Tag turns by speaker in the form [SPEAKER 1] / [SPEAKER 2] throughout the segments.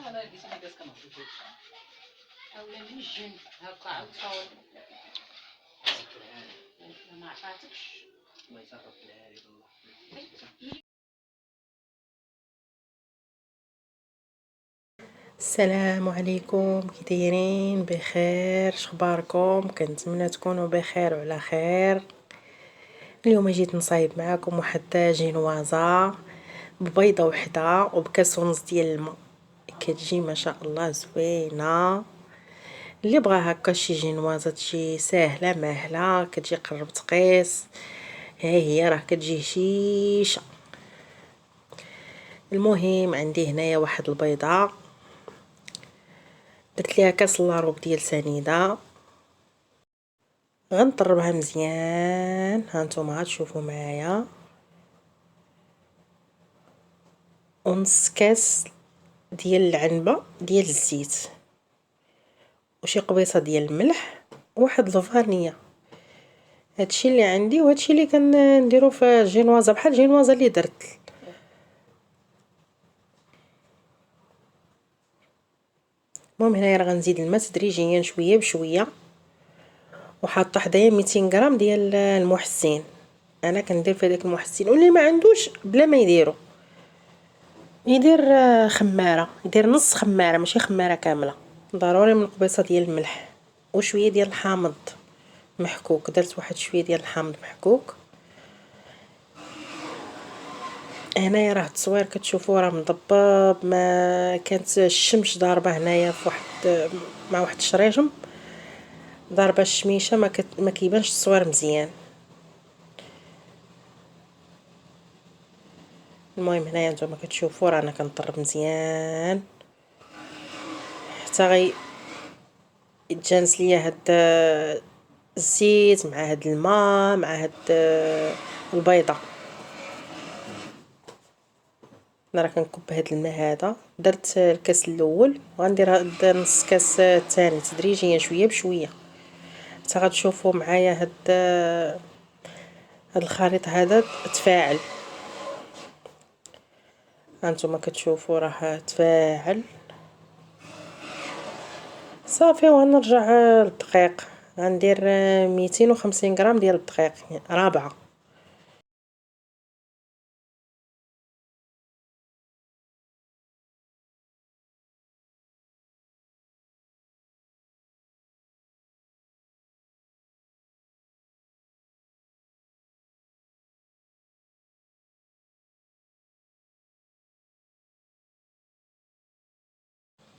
[SPEAKER 1] السلام عليكم، كي دايرين؟ بخير؟ شخباركم؟ كنتمنى تكونوا بخير وعلى خير. اليوم جيت نصايب معاكم واحد جينوازه ببيضه وحده وبكاس ونص ديال الماء. كتجي ما شاء الله زوينه. اللي بغى هكا شي جينوازه تجي ساهله ماهله، كتجي قرب تقيس. ها هي راه كتجي هشيشه. المهم عندي هنايا واحد البيضه، درت ليها كاس لاروب ديال سنيده، غنطربها مزيان. هانتوما غتشوفوا معايا، ونص كاس ديال العنبه ديال الزيت، وشي قبيصه ديال الملح، وواحد الفانية. هادشي اللي عندي وهادشي اللي كنديرو في الجينوازه، بحال الجينوازه اللي درت. المهم هنايا راه غنزيد الماء تدريجيا شويه بشويه، وحاطه حدايا 200 غرام ديال المحسن. انا كندير في هذاك المحسن، واللي ما عندوش بلا ما يديرو، يدير خماره، يدير نص خماره ماشي خماره كامله. ضروري من قبيصه ديال الملح وشويه ديال الحامض محكوك. درت واحد شويه ديال الحامض محكوك. هنايا راه التصوير كتشوفوا راه مضبب، ما كانت الشمس ضاربه هنايا في واحد مع واحد الشريجم، ضاربه الشميشه، ما كيبانش التصوير مزيان. المهم هنايا نتوما كتشوفوا رانا كنطرب مزيان حتى يتجانس ليا هاد الزيت مع هاد الماء مع هاد البيضه. انا راه كنكب هاد الماء هذا، درت الكاس الاول وغندير هاد نص كاس الثاني تدريجيا شويه بشويه حتى غتشوفوا معايا هاد الخليط هذا تفاعل. هانتوما كتشوفوا راه تفاعل صافي. وغنرجع للدقيق، غندير 250 غرام ديال الدقيق رابعه.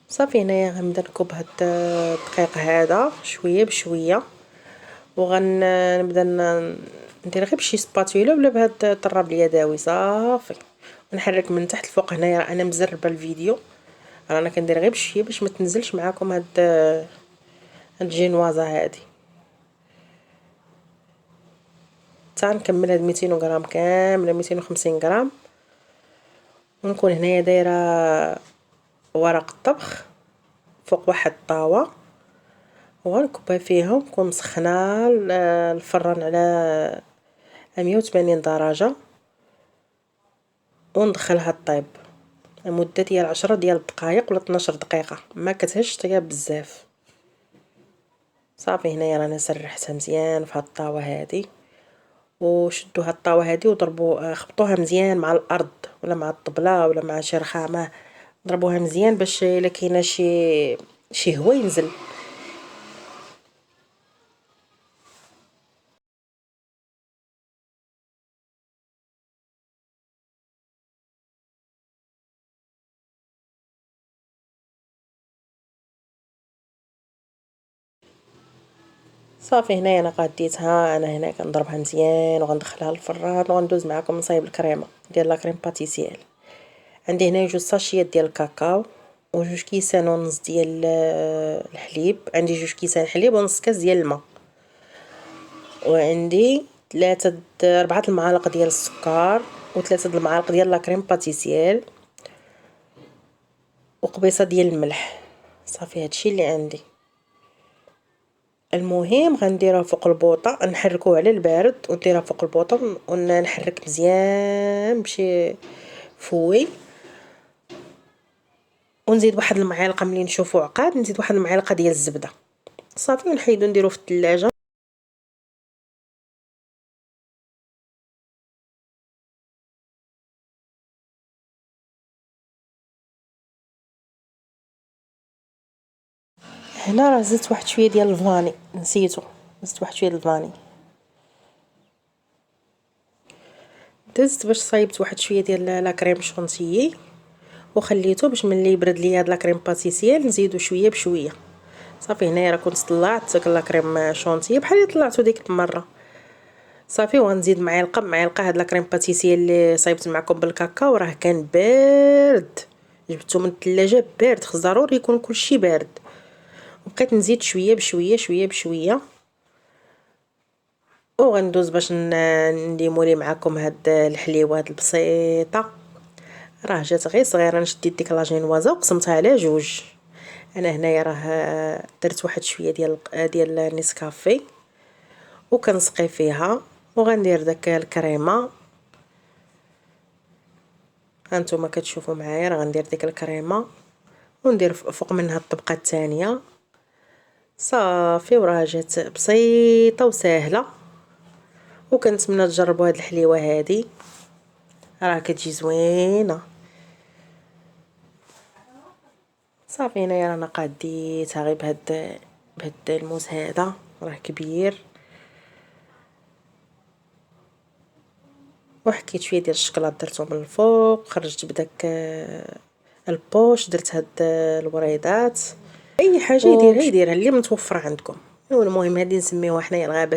[SPEAKER 1] صافي هنايا غنبدا نكب هاد الدقيق هذا شويه بشويه، وغنبدا ندير غير بشي سباتولا ولا بهاد الطراب اليدوي صافي، ونحرك من تحت الفوق. هنايا راه انا مزربه الفيديو، رانا كندير غير بشويه باش ما تنزلش معاكم هاد الجينوازه هادي. حتى نكمل هاد 200 غرام كامله، 250 غرام، ونكون هنايا دايره ورق الطبخ فوق واحد الطاوه، وغنكبها فيها ونكون مسخنه الفران على 180 درجه، وندخلها طيب لمده ديال 10 ديال الدقائق ولا 12 دقيقه، ما كتهش طياب بزاف. صافي هنايا رانا سرحتها مزيان في هاد الطاوه هادي، وشدوا هاد الطاوه هادي وضربوا خبطوها مزيان مع الارض ولا مع الطبله ولا مع شي رخامه، ضربوها مزيان باش الا كاينه شي هوا ينزل. صافي هنايا انا غديتها، انا هنا كنضربها مزيان وغندخلها للفران، وغندوز معكم نصايب الكريمه ديال لا كريم باتيسير. عندي هنا 2 ساشيات ديال الكاكاو، و2 كيسان ونص ديال الحليب. عندي 2 كيسان حليب ونص كاس ديال الماء، وعندي 4 المعالق ديال السكر، و3 المعالق ديال لا كريم باتيسير، وقبيصه ديال الملح. صافي هادشي اللي عندي. المهم غنديرها فوق البوطه، نحركوه على البارد ونديرها فوق البوطه ونحرك مزيان بشي فوي، ونزيد واحد المعالقه ملي نشوفو عقاد، نزيد واحد المعالقه ديال الزبده صافي، ونحيدو نديرو في الثلاجه. هنا راه زدت واحد شويه ديال الفاني، نسيتو زدت واحد شويه ديال الفاني. دزت باش صايبت واحد شويه ديال لا كريم شونتيي وخليته باش ملي يبرد لي هاد لا كريم باتيسير نزيدو شويه بشويه. صافي هنايا راه كنت طلعت داك لا كريم شونتيي بحال اللي طلعتو ديك المره. صافي وغنزيد معلقه هاد لا كريم باتيسير اللي صايبت معكم بالكاكاو، راه كان بارد، جبته من الثلاجه بارد، خص ضروري يكون كلشي بارد. وبقيت نزيد شويه بشويه شويه بشويه، وغندوز باش نديمولي معكم هاد الحليوات البسيطه. راه جات غير صغيره، نشديت ديك لاجينوازا وقسمتها على جوج. انا هنايا راه درت واحد شويه ديال نيسكافي وكنسقي فيها، وغندير داك الكريمه. هانتوما كتشوفوا معايا راه غندير ديك الكريمه وندير فوق منها الطبقه الثانيه. صافي وراه جات بسيطه وسهله، وكنتمنى تجربوا هاد الحليوه هادي، راه كتجي زوينه. صافي هنايا رانا قاديتها غير بهاد الموس هذا، راه كبير. وحكيت شويه ديال الشكلاط درتهم من الفوق، خرجت بداك البوش، درت هاد الوريضات. اي حاجه يديرها اللي متوفره عندكم. المهم هذه نسميوها حنايا الغابه